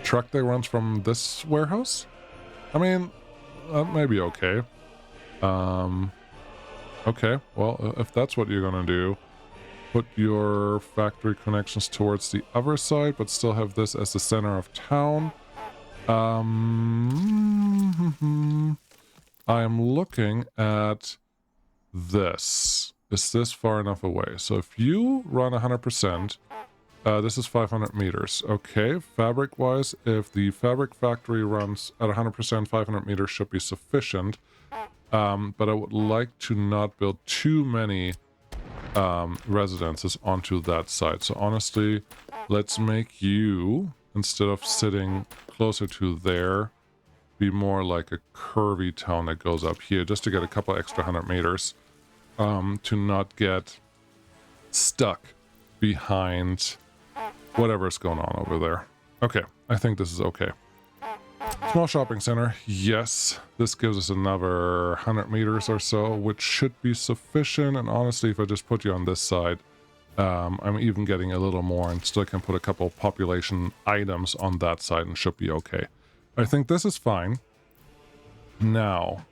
truck that runs from this warehouse? I mean, that may be okay. Okay, well, if that's what you're going to do, put your factory connections towards the other side, but still have this as the center of town. I am looking at this. Is this far enough away? So if you run 100%, this is 500 meters. Okay, fabric-wise, if the fabric factory runs at 100%, 500 meters should be sufficient. But I would like to not build too many residences onto that side. So honestly, let's make you, instead of sitting closer to there, be more like a curvy town that goes up here, just to get a couple extra 100 meters, to not get stuck behind whatever's going on over there. Okay, I think this is okay. Small shopping center, yes. This gives us another 100 meters or so, which should be sufficient. And honestly, if I just put you on this side, I'm even getting a little more, and still can put a couple population items on that side and should be okay. I think this is fine. Now,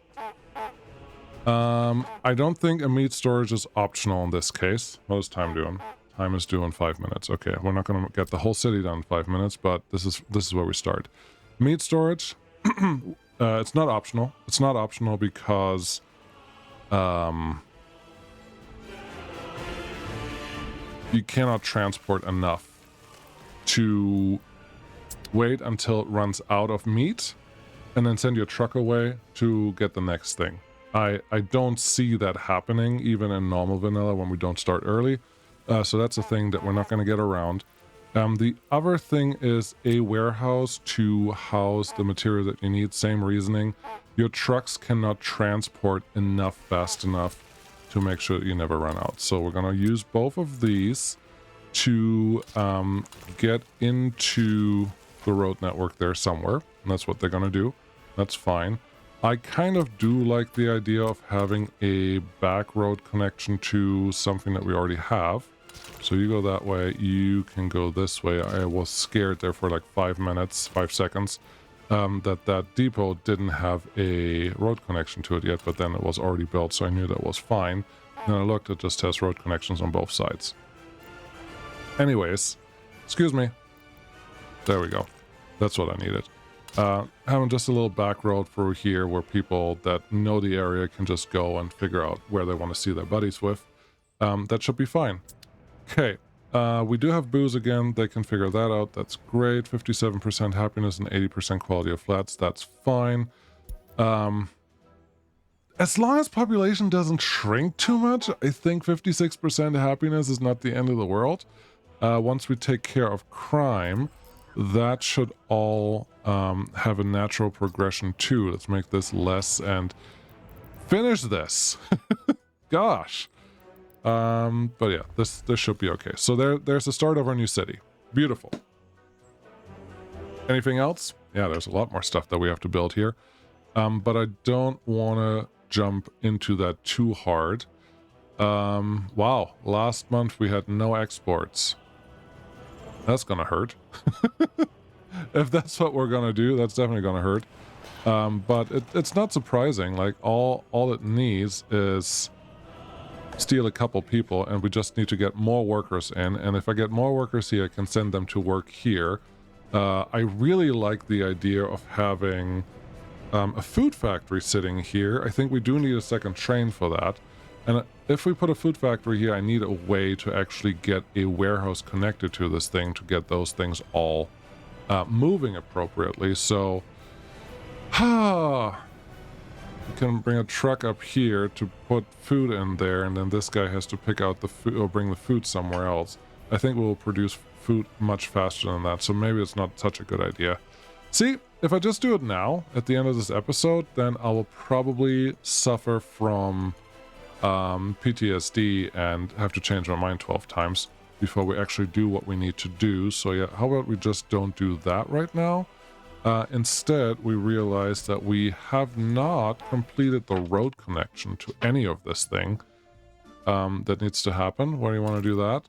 I don't think a meat storage is optional in this case. What is time doing? Time is due in 5 minutes. Okay, we're not going to get the whole city done in 5 minutes, but this is where we start. Meat storage, it's not optional. It's not optional because you cannot transport enough to wait until it runs out of meat and then send your truck away to get the next thing. I don't see that happening even in normal vanilla when we don't start early. So that's a thing that we're not going to get around. The other thing is a warehouse to house the material that you need. Same reasoning. Your trucks cannot transport fast enough to make sure that you never run out. So we're going to use both of these to get into the road network there somewhere. And that's what they're going to do. That's fine. I kind of do like the idea of having a back road connection to something that we already have. So you go that way, you can go this way. I was scared there for like 5 minutes, 5 seconds, that depot didn't have a road connection to it yet, but then it was already built, so I knew that was fine. And I looked, it just has road connections on both sides. Anyways, excuse me. There we go. That's what I needed. Having just a little back road through here where people that know the area can just go and figure out where they want to see their buddies with. That should be fine. Okay, we do have booze again. They can figure that out. That's great. 57% happiness and 80% quality of flats. That's fine. As long as population doesn't shrink too much, I think 56% happiness is not the end of the world. Once we take care of crime, that should all have a natural progression too. Let's make this less and finish this. Gosh. But yeah, this should be okay. So there's the start of our new city. Beautiful. Anything else? Yeah, there's a lot more stuff that we have to build here. But I don't want to jump into that too hard. Wow, last month we had no exports. That's gonna hurt. If that's what we're gonna do, that's definitely gonna hurt. But it's not surprising. Like all it needs is steal a couple people, and we just need to get more workers in. And if I get more workers here, I can send them to work here. I really like the idea of having a food factory sitting here. I think we do need a second train for that. And if we put a food factory here, I need a way to actually get a warehouse connected to this thing to get those things all moving appropriately. So, we can bring a truck up here to put food in there, and then this guy has to pick out the food or bring the food somewhere else. I think we'll produce food much faster than that, so maybe it's not such a good idea. See, if I just do it now, at the end of this episode, then I will probably suffer from PTSD and have to change my mind 12 times before we actually do what we need to do. So yeah, how about we just don't do that right now? Instead, we realize that we have not completed the road connection to any of this thing that needs to happen. Why do you want to do that?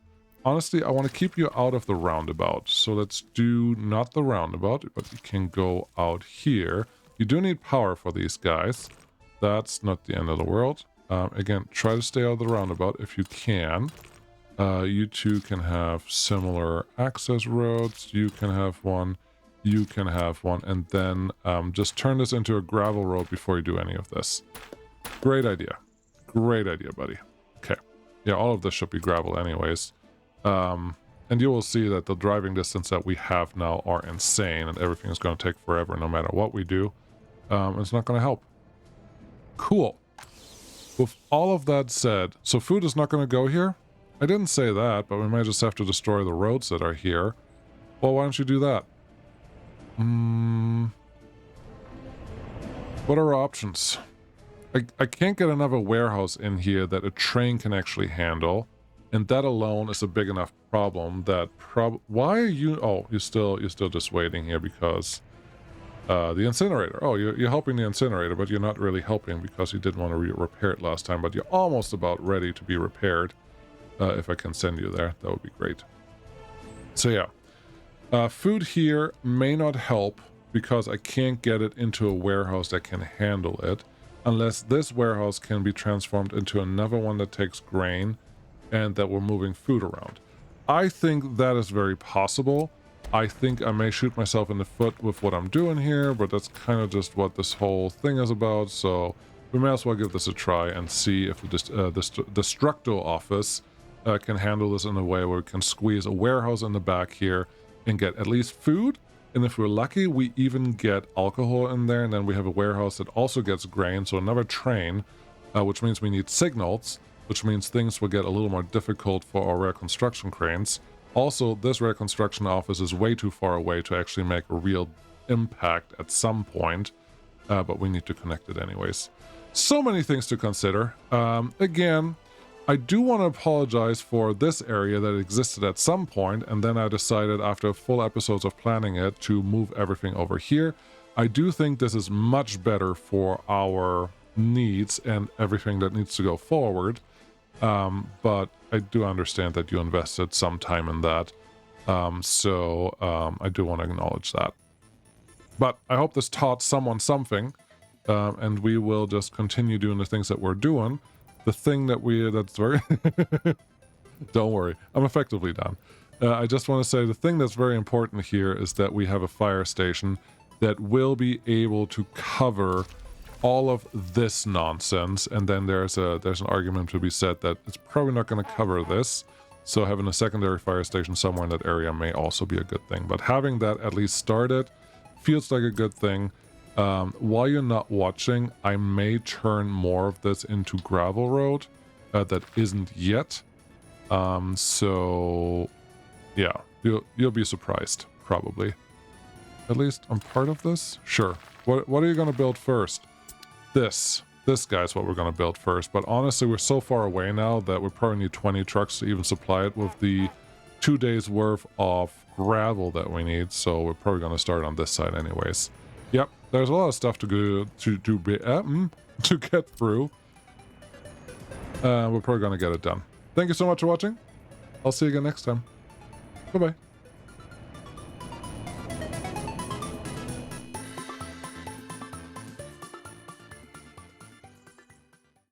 Honestly, I want to keep you out of the roundabout. So let's do not the roundabout, but you can go out here. You do need power for these guys. That's not the end of the world. Again, try to stay out of the roundabout if you can. You two can have similar access roads. You can have one. You can have one. And then just turn this into a gravel road before you do any of this. Great idea. Great idea, buddy. Okay. Yeah, all of this should be gravel anyways. And you will see that the driving distance that we have now are insane, and everything is going to take forever no matter what we do. It's not going to help. Cool. With all of that said, so food is not going to go here? I didn't say that, but we might just have to destroy the roads that are here. Well, why don't you do that? What are our options? I can't get another warehouse in here that a train can actually handle, and that alone is a big enough problem that why are you... Oh, you're still just waiting here because... the incinerator. Oh, you're helping the incinerator, but you're not really helping because you didn't want to repair it last time, but you're almost about ready to be repaired. If I can send you there, that would be great. So yeah. Food here may not help because I can't get it into a warehouse that can handle it unless this warehouse can be transformed into another one that takes grain and that we're moving food around. I think that is very possible. I think I may shoot myself in the foot with what I'm doing here, but that's kind of just what this whole thing is about, so we may as well give this a try and see if the Destructo office can handle this in a way where we can squeeze a warehouse in the back here and get at least food, and if we're lucky, we even get alcohol in there, and then we have a warehouse that also gets grain, so another train, which means we need signals, which means things will get a little more difficult for our rare construction cranes. Also, this rare construction office is way too far away to actually make a real impact at some point, but we need to connect it anyways. So many things to consider. Again, I do want to apologize for this area that existed at some point, and then I decided after full episodes of planning it to move everything over here. I do think this is much better for our needs and everything that needs to go forward, but I do understand that you invested some time in that, so I do want to acknowledge that. But I hope this taught someone something, and we will just continue doing the things that we're doing. The thing that's very... Don't worry, I'm effectively done. I just want to say the thing that's very important here is that we have a fire station that will be able to cover all of this nonsense, and then there's an argument to be said that it's probably not going to cover this, so having a secondary fire station somewhere in that area may also be a good thing. But having that at least started feels like a good thing. While you're not watching, I may turn more of this into gravel road that isn't yet. So yeah, you'll be surprised, probably. At least I'm part of this? Sure. What are you going to build first? This guy's what we're going to build first, but honestly we're so far away now that we probably need 20 trucks to even supply it with the 2 days worth of gravel that we need, so we're probably going to start on this side anyways. Yep, there's a lot of stuff to get through. We're probably going to get it done. Thank you so much for watching. I'll see you again next time. Bye-bye.